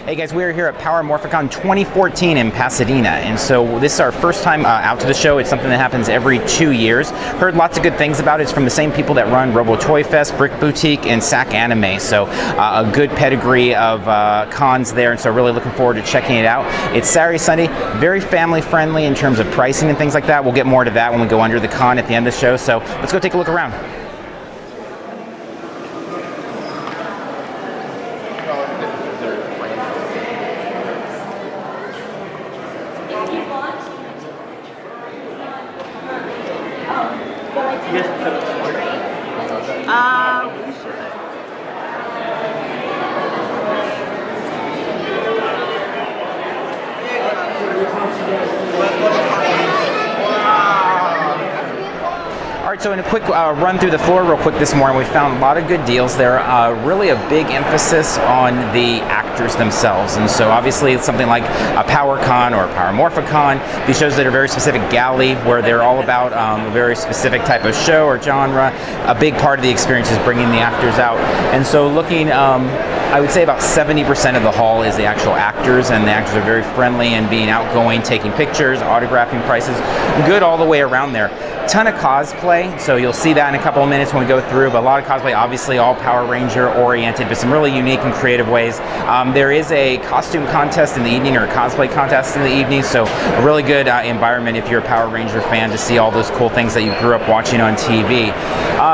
Hey guys, we are here at Power Morphicon 2014 in Pasadena, and so this is our first time out to the show. It's something that happens every 2 years. Heard lots of good things about it. It's from the same people that run Robo Toy Fest, Brick Boutique, and SAC Anime, so a good pedigree of cons there, and so really looking forward to checking it out. It's Saturday, Sunday, very family friendly in terms of pricing and things like that. We'll get more to that when we go under the con at the end of the show, so let's go take a look around. Alright, so in a quick run through the floor real quick this morning, we found a lot of good deals there. Really a big emphasis on the actors themselves, and so obviously it's something like a PowerCon or Power Morphicon, these shows that are very specific galley, where they're all about a very specific type of show or genre. A big part of the experience is bringing the actors out, and so looking, I would say about 70% of the hall is the actual actors, and the actors are very friendly and being outgoing, taking pictures, autographing prices, good all the way around there. Ton of cosplay, so you'll see that in a couple of minutes when we go through, but a lot of cosplay, obviously all Power Ranger oriented, but some really unique and creative ways. There is a costume contest in the evening, or a cosplay contest in the evening, so a really good environment if you're a Power Ranger fan to see all those cool things that you grew up watching on TV.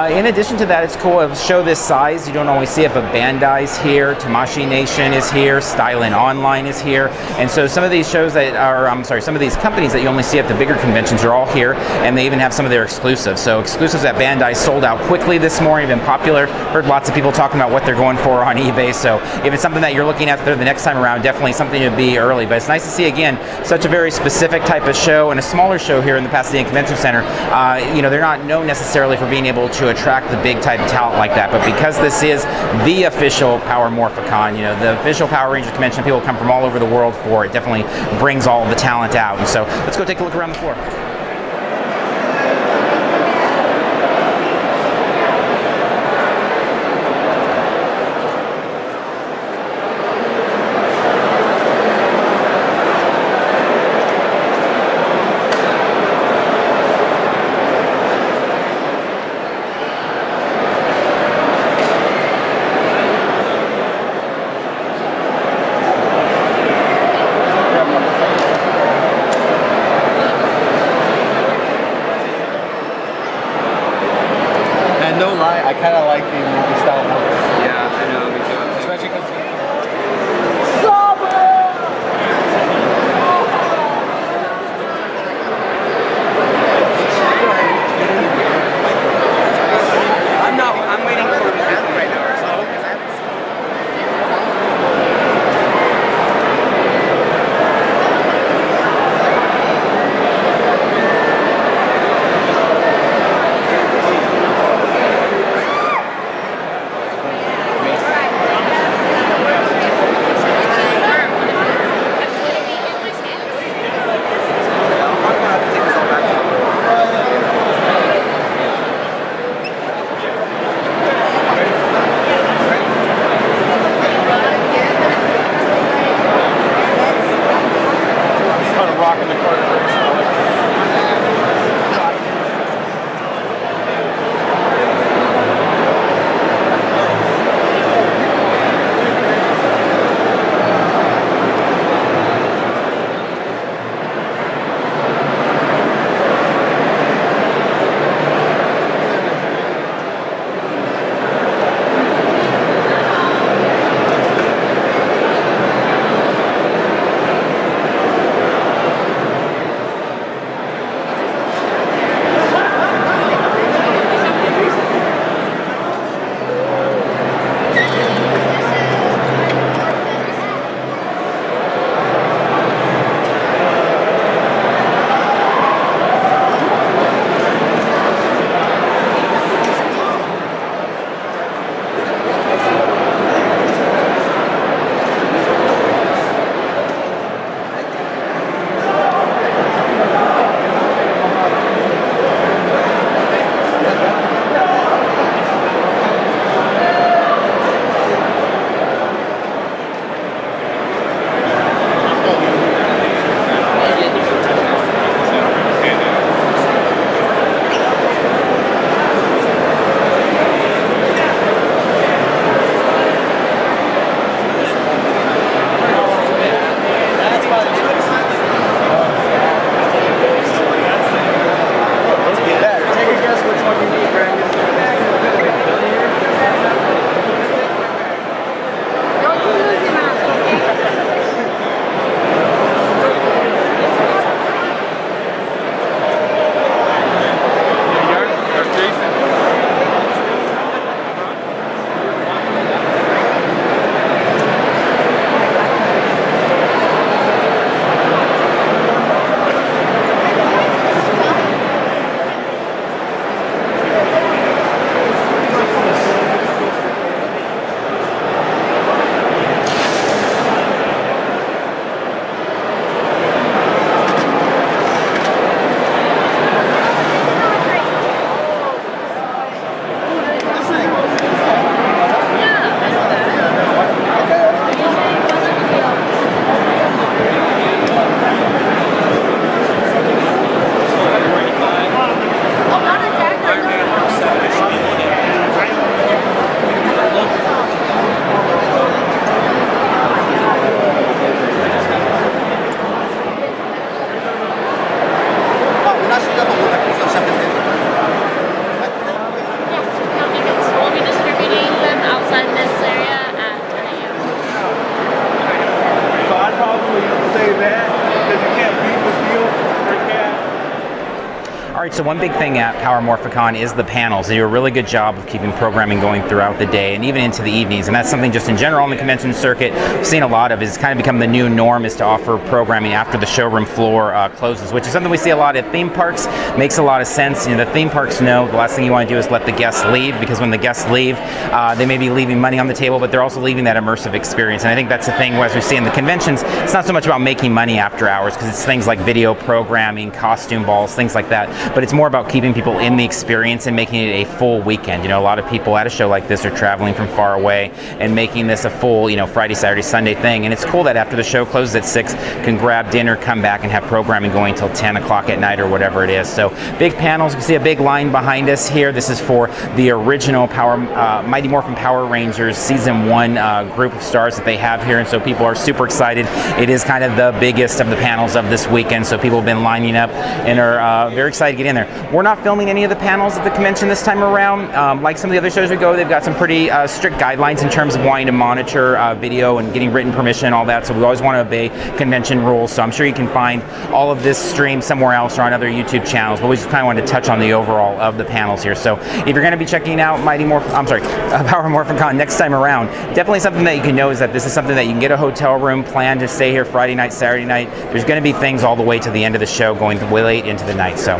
In addition to that, it's cool, a show this size, you don't always see it, but Bandai's here, Tamashii Nation is here, Stylin' Online is here, and so some of these shows that are, some of these companies that you only see at the bigger conventions are all here, and they even have some of their exclusives. So exclusives at Bandai sold out quickly this morning, been popular. Heard lots of people talking about what they're going for on eBay, so if it's something that you're looking at the next time around, definitely something to be early. But it's nice to see, again, such a very specific type of show, and a smaller show here in the Pasadena Convention Center. You know, they're not known necessarily for being able to attract the big type of talent like that, but because this is the official Power Morphicon, you know, the official Power Ranger convention, people come from all over the world for it, definitely brings all the talent out. And so let's go take a look around the floor. All right, so one big thing at Power Morphicon is the panels. They do a really good job of keeping programming going throughout the day and even into the evenings, and that's something just in general on the convention circuit we've seen a lot of. It's kind of become the new norm, is to offer programming after the showroom floor closes, which is something we see a lot at theme parks. Makes a lot of sense. You know, the theme parks know the last thing you want to do is let the guests leave, because when the guests leave, they may be leaving money on the table, but they're also leaving that immersive experience. And I think that's the thing, as we see in the conventions, it's not so much about making money after hours, because it's things like video programming, costume balls, things like that, but it's more about keeping people in the experience and making it a full weekend. You know, a lot of people at a show like this are traveling from far away and making this a full, you know, Friday, Saturday, Sunday thing. And it's cool that after the show closes at 6, can grab dinner, come back and have programming going till 10 o'clock at night or whatever it is. So big panels. You can see a big line behind us here. This is for the original Mighty Morphin Power Rangers Season 1 group of stars that they have here. And so people are super excited. It is kind of the biggest of the panels of this weekend. So people have been lining up and are very excited to get in there. We're not filming any of the panels at the convention this time around. Like some of the other shows we go, they've got some pretty strict guidelines in terms of wanting to monitor video and getting written permission and all that. So we always want to obey convention rules. So I'm sure you can find all of this stream somewhere else or on other YouTube channels. But we just kind of wanted to touch on the overall of the panels here. So if you're going to be checking out Power Morphicon next time around, definitely something that you can know is that this is something that you can get a hotel room, plan to stay here Friday night, Saturday night. There's going to be things all the way to the end of the show, going way late into the night. So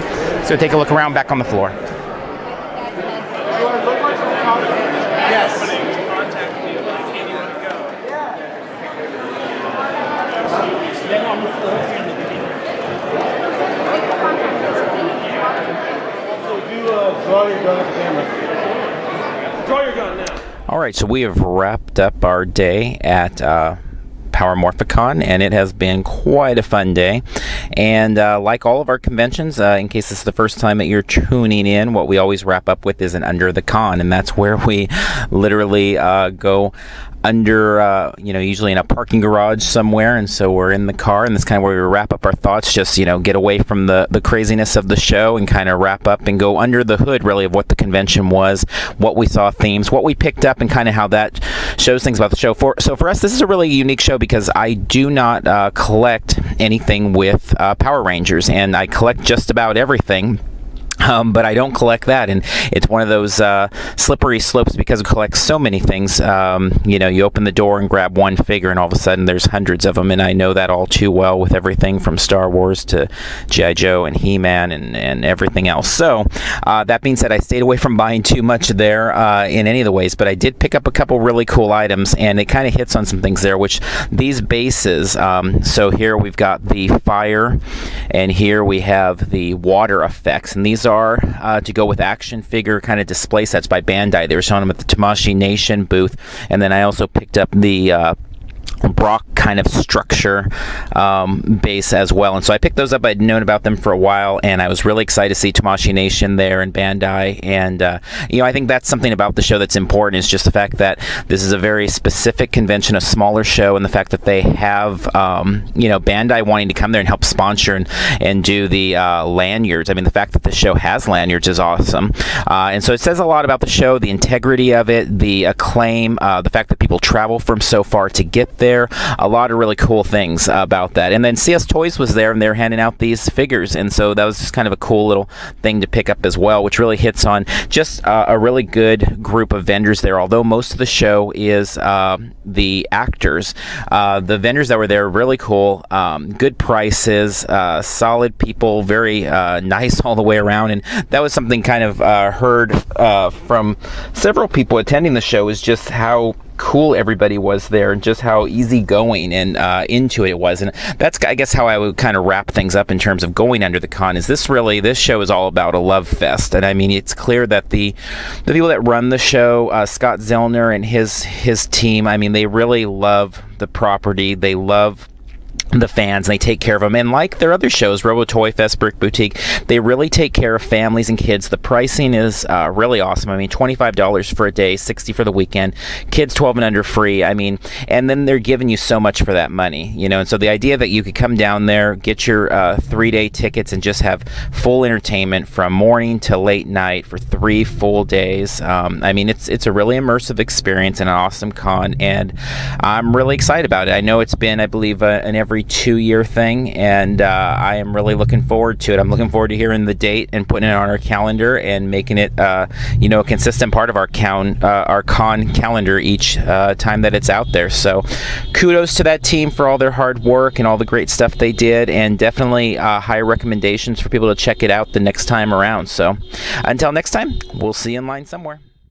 take a look around back on the floor. Yes. Draw your gun at the camera. Draw your gun now. All right, so we have wrapped up our day at Power Morphicon, and it has been quite a fun day. And like all of our conventions, in case this is the first time that you're tuning in, what we always wrap up with is an Under the Con, and that's where we literally go under, usually in a parking garage somewhere, and so we're in the car, and that's kind of where we wrap up our thoughts, just, get away from the craziness of the show and kind of wrap up and go under the hood, really, of what the convention was, what we saw, themes, what we picked up, and kind of how that shows things about the show. So for us, this is a really unique show because I do not collect anything with Power Rangers, and I collect just about everything. But I don't collect that, and it's one of those slippery slopes because it collects so many things. You open the door and grab one figure, and all of a sudden there's hundreds of them, and I know that all too well with everything from Star Wars to G.I. Joe and He-Man and everything else. So that being said, I stayed away from buying too much there in any of the ways, but I did pick up a couple really cool items, and it kind of hits on some things there, which these bases, so here we've got the fire, and here we have the water effects, and these are to go with action figure kind of display sets by Bandai. They were showing them at the Tamashii Nation booth, and then I also picked up the Brock kind of structure base as well, and so I picked those up. I'd known about them for a while, and I was really excited to see Tamashii Nation there and Bandai, and I think that's something about the show that's important, is just the fact that this is a very specific convention, a smaller show, and the fact that they have Bandai wanting to come there and help sponsor and do the lanyards. I mean, the fact that the show has lanyards is awesome, and so it says a lot about the show, the integrity of it, the acclaim, the fact that people travel from so far to get there. A lot of really cool things about that. And then CS Toys was there, and they're handing out these figures, and so that was just kind of a cool little thing to pick up as well, which really hits on just a really good group of vendors there. Although most of the show is the actors, the vendors that were there were really cool, good prices, solid people, very nice all the way around, and that was something kind of heard from several people attending the show, is just how cool everybody was there and just how easygoing and into it was. And that's, I guess, how I would kind of wrap things up in terms of going under the con. Is this show is all about a love fest, and I mean, it's clear that the people that run the show, Scott Zellner and his team, I mean, they really love the property. They love the fans, and they take care of them. And like their other shows, Robo Toy Fest, Brick Boutique, they really take care of families and kids. The pricing is really awesome. I mean, $25 for a day, $60 for the weekend. Kids 12 and under free. I mean, and then they're giving you so much for that money, And so the idea that you could come down there, get your 3-day tickets, and just have full entertainment from morning to late night for 3 full days. I mean, it's a really immersive experience and an awesome con, and I'm really excited about it. I know it's been, I believe, an every every 2-year thing, and I am really looking forward to it. I'm looking forward to hearing the date and putting it on our calendar and making it, a consistent part of our con calendar each time that it's out there. So kudos to that team for all their hard work and all the great stuff they did, and definitely high recommendations for people to check it out the next time around. So until next time, we'll see you in line somewhere.